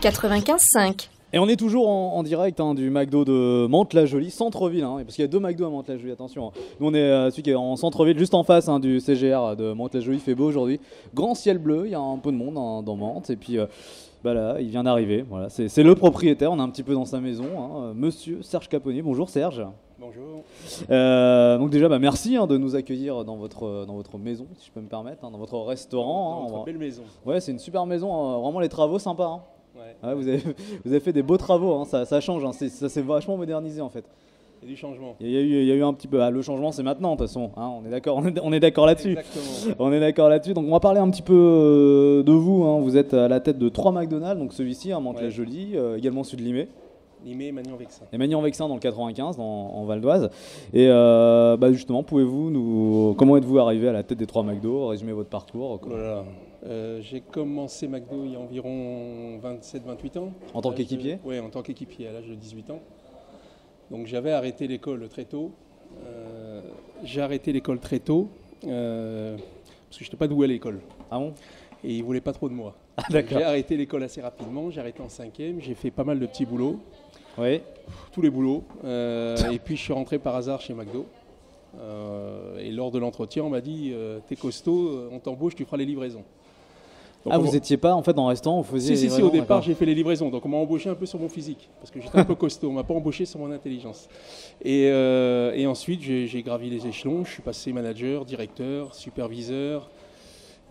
95.5. Et on est toujours en direct du McDo de Mantes-la-Jolie, centre-ville, parce qu'il y a deux McDo à Mantes-la-Jolie, attention. Nous on est celui qui est en centre-ville, juste en face du CGR de Mantes-la-Jolie, il fait beau aujourd'hui. Grand ciel bleu, il y a un peu de monde dans Mantes, et puis là, il vient d'arriver. Voilà, c'est le propriétaire, on est un petit peu dans sa maison, monsieur Serge Caponnier. Bonjour Serge. Bonjour. Donc déjà, merci de nous accueillir dans votre maison, si je peux me permettre, dans votre restaurant. Dans votre belle maison. Ouais, c'est une super maison, vraiment les travaux sympas. Ouais. Ouais, vous avez fait des beaux travaux, ça change, ça s'est vachement modernisé en fait. Il y a du changement. Il y a eu un petit peu, le changement c'est maintenant de toute façon, on est d'accord, on est d'accord là-dessus. Exactement. On est d'accord là-dessus, donc on va parler un petit peu de vous, vous êtes à la tête de 3 McDonald's, donc celui-ci, Mantes-la-Jolie, également celui de Limay. Limay et Magnan-Vexin. Et Magnan-Vexin dans le 95, en Val d'Oise. Et justement, comment êtes-vous arrivé à la tête des 3 McDo, résumer votre parcours Voilà. J'ai commencé McDo il y a environ 27-28 ans. En tant qu'équipier ? Oui, en tant qu'équipier à l'âge de 18 ans. Donc j'avais arrêté l'école très tôt. J'ai arrêté l'école très tôt parce que je n'étais pas doué à l'école. Ah bon ? Et ils ne voulaient pas trop de moi. Ah, d'accord. J'ai arrêté l'école assez rapidement, j'ai arrêté en 5e, j'ai fait pas mal de petits boulots. Oui. Tous les boulots. Et puis je suis rentré par hasard chez McDo. Et lors de l'entretien, on m'a dit t'es costaud, on t'embauche, tu feras les livraisons. Donc vous n'étiez pas en fait dans le restaurant, vous faisiez les livraisons? Si, au départ j'ai fait les livraisons, donc on m'a embauché un peu sur mon physique, parce que j'étais un peu costaud, on m'a pas embauché sur mon intelligence. Et ensuite j'ai gravi les échelons, je suis passé manager, directeur, superviseur,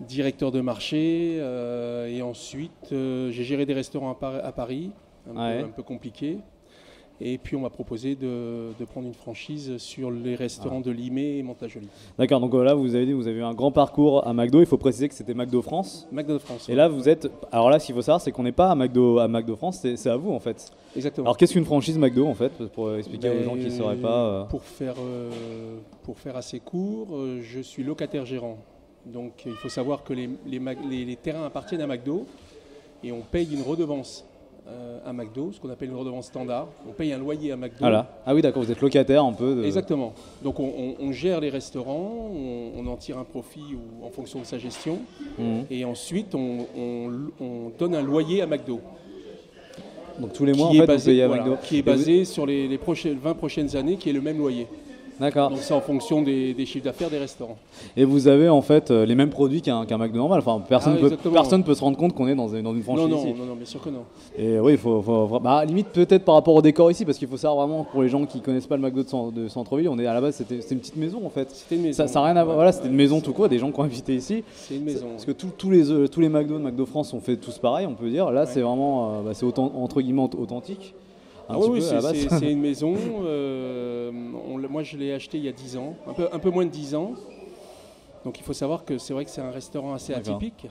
directeur de marché, et ensuite j'ai géré des restaurants à Paris, un peu compliqué. Et puis on m'a proposé de prendre une franchise sur les restaurants de Limay et Mantes-la-Jolie. D'accord, donc là vous avez dit vous avez eu un grand parcours à McDo, il faut préciser que c'était McDo France. McDo France. Et là vous êtes, alors là ce qu'il faut savoir c'est qu'on n'est pas à McDo France, c'est à vous en fait. Exactement. Alors qu'est-ce qu'une franchise McDo en fait, pour expliquer aux gens qui ne sauraient pas Pour faire assez court, je suis locataire gérant. Donc il faut savoir que les terrains appartiennent à McDo et on paye une redevance à McDo, ce qu'on appelle une redevance standard. On paye un loyer à McDo. Voilà. Ah oui, d'accord, vous êtes locataire un peu. Exactement. Donc on gère les restaurants, on en tire un profit en fonction de sa gestion. Et ensuite, on donne un loyer à McDo. Donc tous les mois, en fait, vous payez à McDo. Qui est basé sur les 20 prochaines années, qui est le même loyer. D'accord. Donc c'est en fonction des chiffres d'affaires des restaurants. Et vous avez en fait les mêmes produits qu'un McDo normal. Enfin, personne peut se rendre compte qu'on est dans une franchise ici. Non, bien sûr que non. Et oui, il faut limite peut-être par rapport au décor ici, parce qu'il faut savoir vraiment pour les gens qui connaissent pas le McDo de centre-ville, on est à la base c'était une petite maison en fait. C'était une maison. Ça n'a rien à voir. Voilà, c'était une maison tout court. Des gens qui ont habité ici. C'est une maison. Parce que tous les McDo de McDo France sont faits tous pareil, on peut dire. Là, c'est vraiment c'est entre guillemets authentique. Oui, c'est une maison. Moi, je l'ai acheté il y a 10 ans, un peu moins de 10 ans. Donc, il faut savoir que c'est vrai que c'est un restaurant assez atypique.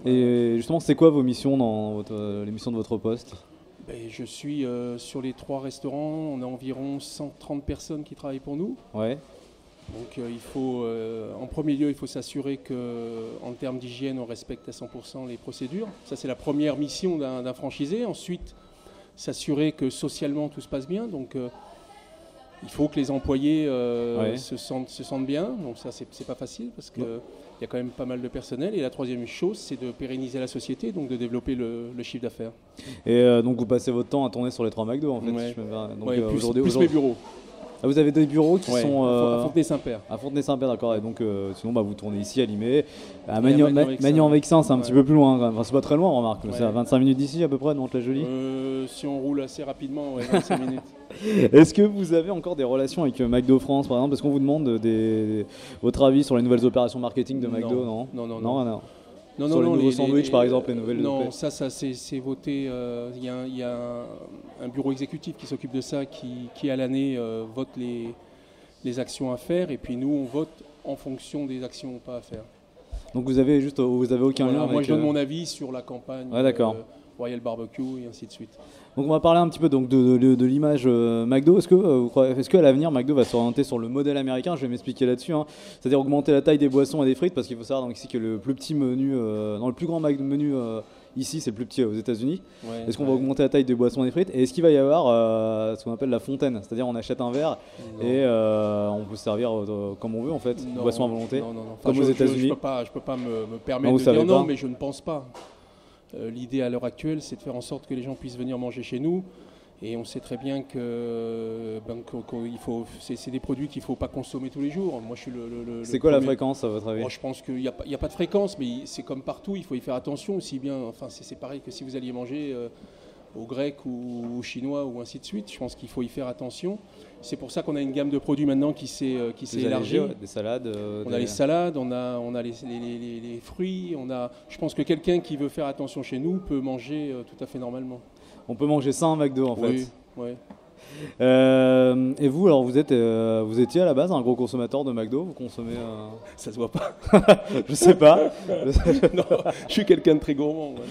Et justement, c'est quoi vos missions dans les missions de votre poste ? Je suis sur les 3 restaurants. On a environ 130 personnes qui travaillent pour nous. Ouais. Donc, il faut, en premier lieu, il faut s'assurer qu'en termes d'hygiène, on respecte à 100% les procédures. Ça, c'est la première mission d'un franchisé. Ensuite, s'assurer que socialement tout se passe bien, donc il faut que les employés se sentent bien, donc ça c'est pas facile parce qu'il y a quand même pas mal de personnel. Et la troisième chose, c'est de pérenniser la société, donc de développer le chiffre d'affaires. Et donc vous passez votre temps à tourner sur les 3 McDo en fait. Ouais. Si je me... donc, plus mes bureaux. Ah, vous avez des bureaux qui sont à Fontenay-Saint-Père. À Fontenay-Saint-Père, d'accord. Et donc, sinon, vous tournez ici à Limay. À Magnan-Vexin, c'est un petit peu plus loin. Enfin, c'est pas très loin, remarque. C'est à 25 minutes d'ici, à peu près, de Mantes-la-Jolie. Si on roule assez rapidement, 25 minutes. Est-ce que vous avez encore des relations avec McDo France, par exemple? Parce qu'on vous demande votre avis sur les nouvelles opérations marketing de McDo, non? Non. Sur les nouveaux sandwichs, par exemple, les nouvelles... Non, ça c'est voté. Il y a un bureau exécutif qui s'occupe de ça, qui à l'année vote les actions à faire. Et puis nous, on vote en fonction des actions pas à faire. Donc vous avez aucun lien avec... Moi, je donne mon avis sur la campagne Royal Barbecue et ainsi de suite. Donc on va parler un petit peu donc, de l'image McDo. Est-ce qu'à l'avenir McDo va s'orienter sur le modèle américain? Je vais m'expliquer là-dessus. C'est-à-dire augmenter la taille des boissons et des frites, parce qu'il faut savoir donc, ici que le plus petit menu, le plus grand menu ici c'est le plus petit aux États-Unis. Ouais, est-ce qu'on va augmenter la taille des boissons et des frites? Et est-ce qu'il va y avoir ce qu'on appelle la fontaine? C'est-à-dire on achète un verre et on peut se servir comme on veut en fait, boisson à volonté, non. Comme aux États-Unis. Je peux pas me permettre de dire non, mais je ne pense pas. L'idée à l'heure actuelle, c'est de faire en sorte que les gens puissent venir manger chez nous. Et on sait très bien que c'est des produits qu'il ne faut pas consommer tous les jours. Moi, je suis C'est quoi la fréquence à votre avis? Je pense qu'il n'y a pas de fréquence, mais c'est comme partout, il faut y faire attention. Aussi bien, enfin, c'est pareil que si vous alliez manger au grec ou au chinois ou ainsi de suite. Je pense qu'il faut y faire attention. C'est pour ça qu'on a une gamme de produits maintenant qui s'est élargie. Des salades. On a les salades, on a les fruits. Je pense que quelqu'un qui veut faire attention chez nous peut manger tout à fait normalement. On peut manger ça en McDo en fait. Oui. Et vous, alors vous étiez à la base un gros consommateur de McDo? Vous consommez Ça se voit pas. Je sais pas. Non, je suis quelqu'un de très gourmand. Donc,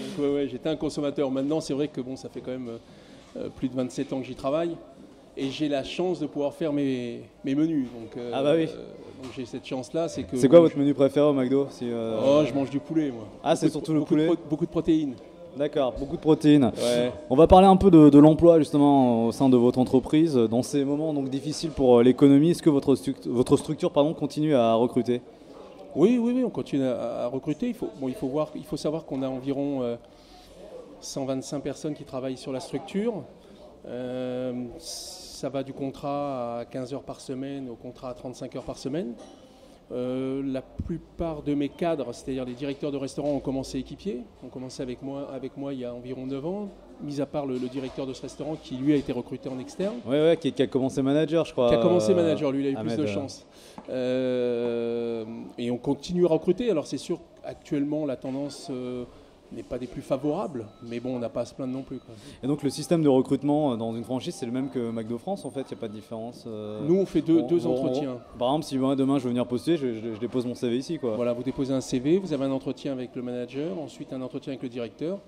j'étais un consommateur. Maintenant, c'est vrai que bon, ça fait quand même plus de 27 ans que j'y travaille. Et j'ai la chance de pouvoir faire mes menus. Donc, ah bah oui. Donc j'ai cette chance-là. C'est quoi votre menu préféré au McDo je mange du poulet, moi. Ah, c'est surtout le poulet. Beaucoup de protéines. D'accord, beaucoup de protéines. Ouais. On va parler un peu de l'emploi justement au sein de votre entreprise. Dans ces moments donc difficiles pour l'économie, est-ce que votre structure continue à recruter? Oui, on continue à recruter. Il faut savoir qu'on a environ 125 personnes qui travaillent sur la structure. Ça va du contrat à 15 heures par semaine au contrat à 35 heures par semaine. La plupart de mes cadres, c'est-à-dire les directeurs de restaurants, ont commencé équipiers. Ont commencé avec moi il y a environ 9 ans, mis à part le directeur de ce restaurant qui lui a été recruté en externe. Oui, qui a commencé manager, je crois. Qui a commencé manager, lui il a eu Ahmed. plus de chance. Et on continue à recruter. Alors c'est sûr qu'actuellement la tendance n'est pas des plus favorables, mais bon, on n'a pas à se plaindre non plus, quoi. Et donc le système de recrutement dans une franchise, c'est le même que McDo France en fait, il n'y a pas de différence Nous, on fait deux entretiens. Par exemple, si demain je veux venir postuler, je dépose mon CV ici, quoi. Voilà, vous déposez un CV, vous avez un entretien avec le manager, ensuite un entretien avec le directeur,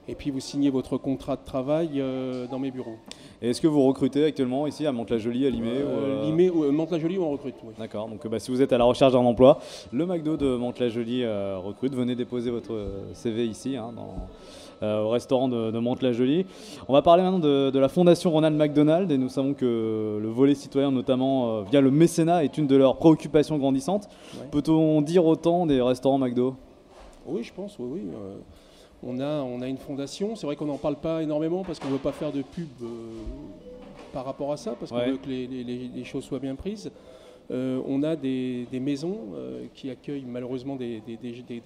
et puis vous signez votre contrat de travail dans mes bureaux. Et est-ce que vous recrutez actuellement ici à Mantes-la-Jolie, à Limay Limay, Mantes-la-Jolie, on recrute, oui. D'accord, donc si vous êtes à la recherche d'un emploi, le McDo de Mantes-la-Jolie recrute. Venez déposer votre CV ici, au restaurant de Mantes-la-Jolie. On va parler maintenant de la Fondation Ronald McDonald, et nous savons que le volet citoyen, notamment via le mécénat, est une de leurs préoccupations grandissantes. Ouais. Peut-on dire autant des restaurants McDo? Oui, je pense, oui. On a une fondation, c'est vrai qu'on n'en parle pas énormément parce qu'on ne veut pas faire de pub par rapport à ça, parce qu'on veut que les choses soient bien prises. On a des maisons qui accueillent malheureusement des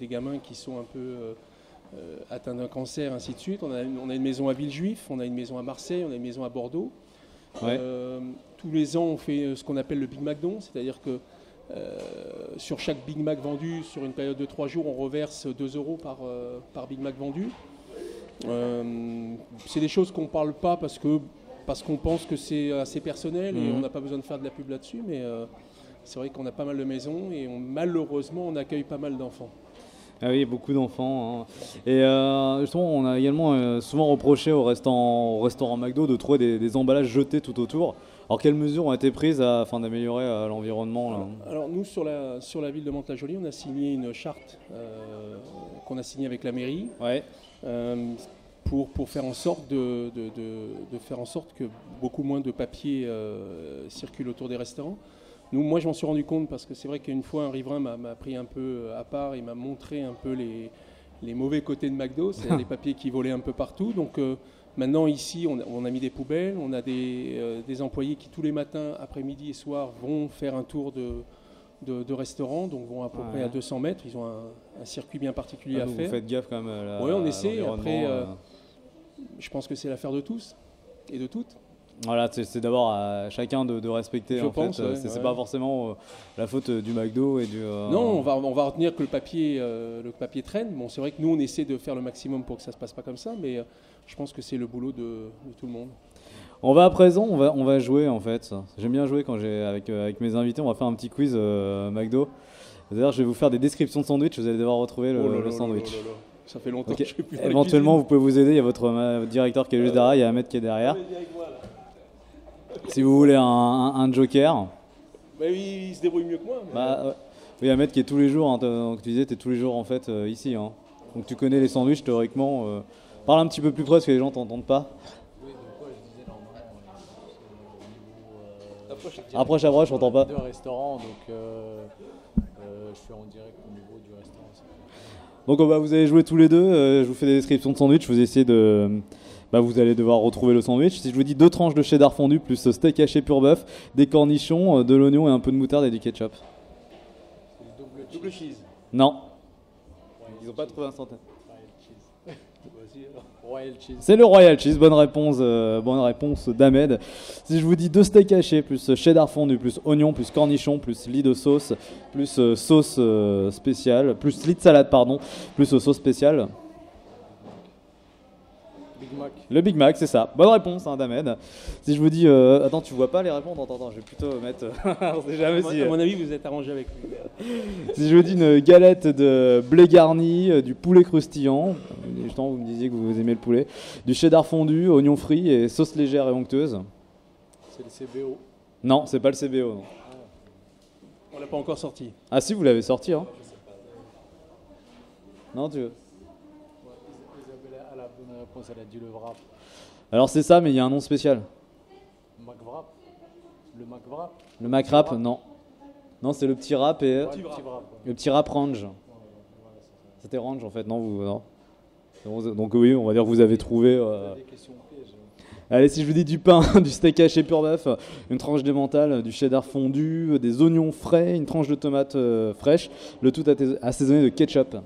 gamins qui sont un peu atteints d'un cancer, ainsi de suite. On a une maison à Villejuif, on a une maison à Marseille, on a une maison à Bordeaux. Ouais. Tous les ans, on fait ce qu'on appelle le Big Mac Don, c'est-à-dire que sur chaque Big Mac vendu, sur une période de 3 jours, on reverse 2 € par Big Mac vendu. C'est des choses qu'on ne parle pas parce qu'on pense que c'est assez personnel et on n'a pas besoin de faire de la pub là-dessus, mais c'est vrai qu'on a pas mal de maisons et malheureusement on accueille pas mal d'enfants. Ah oui, beaucoup d'enfants. Et justement, on a également souvent reproché au restaurant McDo de trouver des emballages jetés tout autour. Alors, quelles mesures ont été prises afin d'améliorer l'environnement là? Alors, nous, sur la ville de Mantes-la-Jolie, on a signé une charte qu'on a signée avec la mairie pour faire en sorte de faire en sorte que beaucoup moins de papier circule autour des restaurants. Moi, je m'en suis rendu compte parce que c'est vrai qu'une fois, un riverain m'a pris un peu à part et m'a montré un peu les mauvais côtés de McDo, c'est les papiers qui volaient un peu partout. Donc maintenant, ici, on a mis des poubelles, on a des employés qui tous les matins, après-midi et soir, vont faire un tour de restaurant, donc vont à peu près à 200 mètres. Ils ont un circuit bien particulier à faire. Vous faites gaffe quand même Oui, on essaie. Après, je pense que c'est l'affaire de tous et de toutes. Voilà, c'est d'abord à chacun de respecter. Je pense, c'est pas forcément la faute du McDo et du. Non, on va retenir que le papier traîne. Bon, c'est vrai que nous on essaie de faire le maximum pour que ça se passe pas comme ça, mais je pense que c'est le boulot de tout le monde. On va à présent, on va jouer en fait. J'aime bien jouer quand avec mes invités. On va faire un petit quiz McDo. D'ailleurs, je vais vous faire des descriptions de sandwich. Vous allez devoir retrouver le sandwich. Ça fait longtemps que je fais plus. Éventuellement, vous pouvez vous aider. Il y a votre directeur qui est juste derrière. Il y a Ahmed qui est derrière. Si vous voulez un joker. Bah oui, il se débrouille mieux que moi. Mais... Oui, Ahmed qui est tous les jours, donc tu disais, tu es tous les jours en fait ici. Donc tu connais les sandwichs théoriquement. Parle un petit peu plus près parce que les gens t'entendent pas. Oui, donc quoi, je disais normalement, approche, on t'entend pas. De restaurant, donc je suis en direct au niveau du restaurant. Donc bah, vous allez jouer tous les deux, je vous fais des descriptions de sandwich, vous essayez de... Bah, vous allez devoir retrouver le sandwich. Si je vous dis 2 tranches de cheddar fondu plus steak haché pur bœuf, des cornichons, de l'oignon et un peu de moutarde et du ketchup. Double cheese. Non. Ils n'ont pas trouvé instantané. Royal cheese. C'est le Royal Cheese, bonne réponse d'Ahmed. Si je vous dis 2 steaks hachés, plus cheddar fondu, plus oignon, plus cornichon, plus lit de sauce, plus sauce spéciale, plus lit de salade, pardon, plus sauce spéciale. Big Mac. Le Big Mac, c'est ça. Bonne réponse d'Ahmed. Si je vous dis... attends, tu vois pas les réponses? Attends, je vais plutôt mettre... On sait jamais si... À mon avis, vous êtes arrangé avec lui. Si je vous dis une galette de blé garni, du poulet croustillant, justement vous me disiez que vous aimez le poulet, du cheddar fondu, oignons frits et sauce légère et onctueuse. C'est le CBO. Non, c'est pas le CBO. Non. On l'a pas encore sorti. Ah si, vous l'avez sorti. Hein. Non, tu veux. Isabelle a la bonne réponse, elle a dit le wrap. Alors c'est ça, mais il y a un nom spécial. Mac wrap. Le Mac wrap. Le Mac Wrap, non. Non, c'est le petit wrap et... Ouais, le petit wrap. Le petit wrap range. C'était range en fait, non, vous... Non. Donc oui, on va dire que vous avez trouvé... Des questions pièges. Allez, si je vous dis du pain, du steak haché pur bœuf, une tranche d'emmental, du cheddar fondu, des oignons frais, une tranche de tomate fraîche, le tout assaisonné de ketchup. Il y en a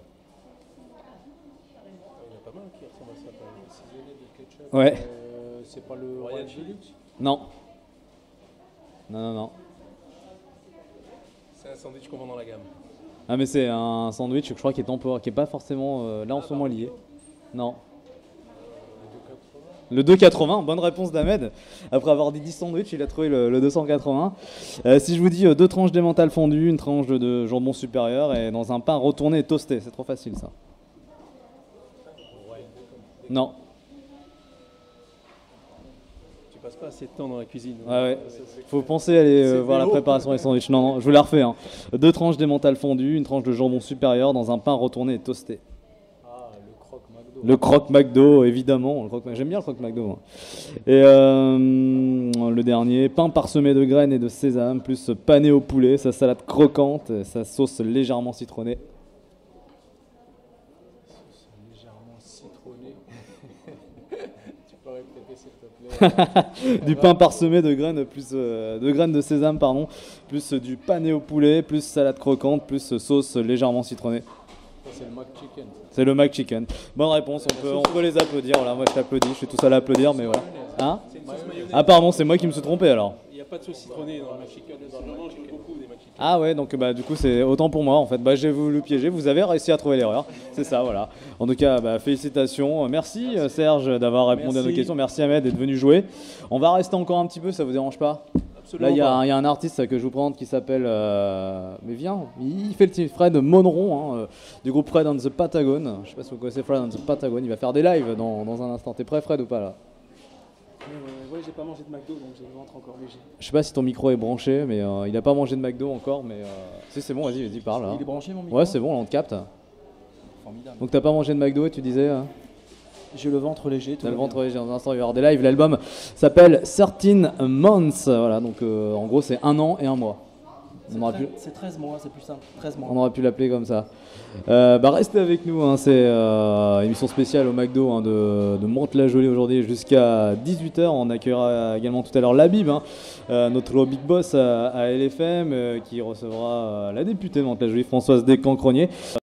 pas mal qui ressemblent à ça. quand même. Assaisonné de ketchup. Ouais. C'est pas le Royal Deluxe. Non. Non. C'est un sandwich qu'on vend dans la gamme. Ah mais c'est un sandwich, je crois, qui est temporaire, qui est pas forcément là en ce moment lié. Non. Le 2,80, bonne réponse d'Ahmed. Après avoir dit 10 sandwichs, il a trouvé le 280. Si je vous dis 2 tranches d'emmental fondu, une tranche de jambon supérieur et dans un pain retourné et toasté, c'est trop facile ça. Non. Tu passes pas assez de temps dans la cuisine. Ouais. Faut penser à aller voir la préparation des sandwichs. Non, je vous la refais. 2 tranches d'emmental fondu, une tranche de jambon supérieur dans un pain retourné et toasté. Ah, le croque McDo. Le croque McDo, évidemment. J'aime bien le croque McDo. Moi. Et le dernier, pain parsemé de graines et de sésame, plus pané au poulet, sa salade croquante, sa sauce légèrement citronnée. Sauce légèrement citronnée. Tu peux répéter s'il te plaît. Du pain parsemé de graines, de graines de sésame, pardon, plus du pané au poulet, plus salade croquante, plus sauce légèrement citronnée. Ça, c'est le Mac Chicken. C'est le Mac Chicken. Bonne réponse, on peut les applaudir. Voilà, moi je t'applaudis, je suis tout seul à applaudir, mais voilà. Hein? C'est une sauce mayonnaise. Ah pardon, c'est moi qui me suis trompé alors. Il n'y a pas de sauce citronnée dans le McChicken. Normalement, j'aime beaucoup des McChicken. Ah ouais, donc bah du coup c'est autant pour moi en fait. Bah j'ai voulu piéger, vous avez réussi à trouver l'erreur. C'est ça, voilà. En tout cas, bah, félicitations. Merci Serge d'avoir répondu à nos questions. Merci Ahmed d'être venu jouer. On va rester encore un petit peu, ça vous dérange pas? Absolument Là, il y pas. a un artiste que je vous présente qui s'appelle. Mais viens, il fait le petit Fred Monron du groupe Fred on the Patagon. Je sais pas si vous connaissez Fred on the Patagon. Il va faire des lives dans un instant. T'es prêt, Fred, ou pas là? Ouais, j'ai pas mangé de McDo donc j'ai le ventre encore léger. Je sais pas si ton micro est branché, mais il a pas mangé de McDo encore. Mais si c'est bon, vas-y, parle. Là. Il est branché mon micro? Ouais, c'est bon, là, on te capte. Formidable. Donc t'as pas mangé de McDo et tu disais. J'ai le ventre léger. tout T'as le va ventre bien. léger. Dans un instant, il va y avoir des lives. L'album s'appelle 13 Months. Voilà, donc en gros, c'est 1 an et 1 mois. C'est 13 mois, c'est plus simple. 13 mois. On aurait pu l'appeler comme ça. Bah restez avec nous, hein, c'est émission spéciale au McDo de Mantes-la-Jolie aujourd'hui jusqu'à 18h. On accueillera également tout à l'heure Labib, notre big boss à LFM, qui recevra la députée de Mantes-la-Jolie, Françoise Descamps-Cronier.